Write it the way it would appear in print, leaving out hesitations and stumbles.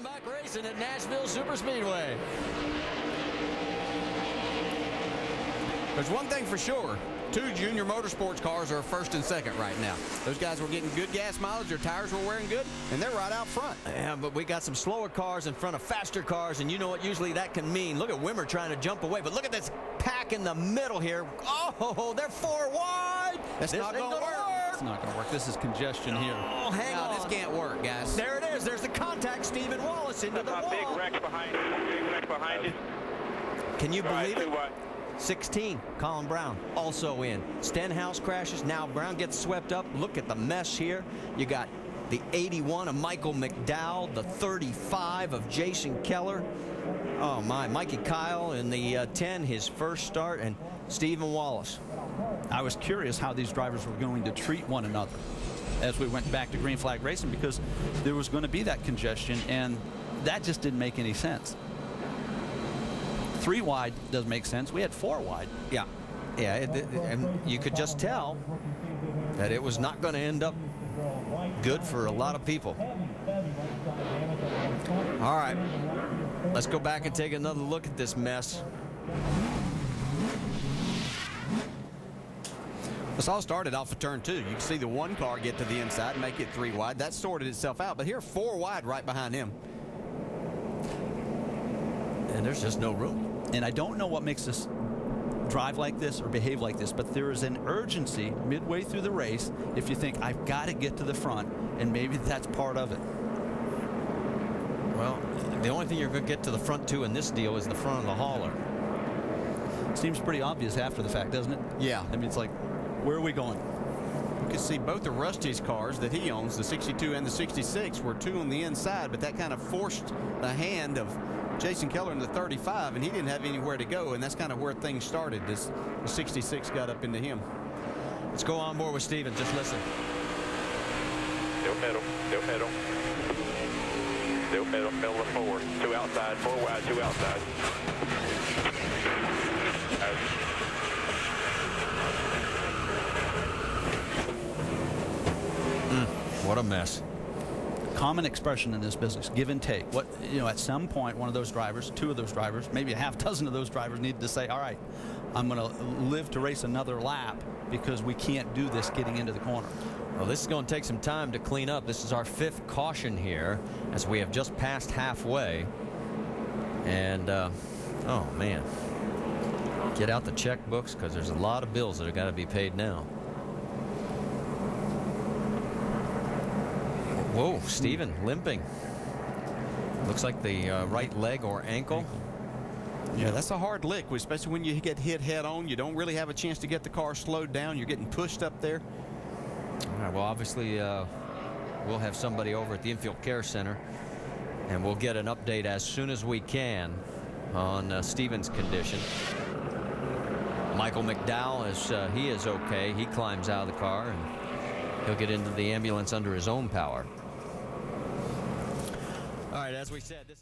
Welcome back racing at Nashville Superspeedway. There's one thing for sure. 2 junior motorsports cars are first and second right now. Those guys were getting good gas mileage, their tires were wearing good, and they're right out front. Yeah, but we got some slower cars in front of faster cars, and you know what usually that can mean. Look at Wimmer trying to jump away, but look at this pack in the middle here. Oh, they're 4 wide. That's not going to work. It's not going to work. This is congestion here. Oh, hang on. This can't work, guys. There it is. There's the contact. Stephen Wallace into the wall. Big wreck behind you. Big wreck behind you. Can you believe it? 2 wide. 16, Colin Brown also in. Stenhouse crashes. Now Brown gets swept up. Look at the mess here. You got the 81 of Michael McDowell, the 35 of Jason Keller. Oh, my. Mikey Kyle in the 10, his first start, and Stephen Wallace. I was curious how these drivers were going to treat one another as we went back to green flag racing, because there was going to be that congestion, and that just didn't make any sense. 3 wide does make sense. We had 4 wide. Yeah, and you could just tell that it was not going to end up good for a lot of people. All right, let's go back and take another look at this mess. This all started off of turn 2. You can see the 1 car get to the inside and make it 3 wide. That sorted itself out, but here 4 wide right behind him. And there's just no room. And I don't know what makes us drive like this or behave like this, but there is an urgency midway through the race if you think, I've got to get to the front, and maybe that's part of it. Well, the only thing you're going to get to the front to in this deal is the front of the hauler. Seems pretty obvious after the fact, doesn't it? Yeah. I mean, it's like, where are we going? You can see both of Rusty's cars that he owns, the 62 and the 66, were 2 on the inside, but that kind of forced the hand of Jason Keller in the 35, and he didn't have anywhere to go, and that's kind of where things started. The 66 got up into him. Let's go on board with Steven. Just listen. Still middle. Still middle. Still middle. Middle of 4. 2 outside. 4 wide. 2 outside. What a mess. Common expression in this business, give and take. What, you know, at some point, one of those drivers, 2 of those drivers, maybe a half dozen of those drivers needed to say, all right, I'm going to live to race another lap because we can't do this getting into the corner. Well, this is going to take some time to clean up. This is our 5th caution here as we have just passed halfway. And, oh, man. Get out the checkbooks because there's a lot of bills that have got to be paid now. Whoa, Steven limping. Looks like the right leg or ankle. Yeah, that's a hard lick, especially when you get hit head on. You don't really have a chance to get the car slowed down. You're getting pushed up there. All right, well, obviously, we'll have somebody over at the Infield Care Center, and we'll get an update as soon as we can on Steven's condition. Michael McDowell, he is okay. He climbs out of the car, and he'll get into the ambulance under his own power. All right, as we said, this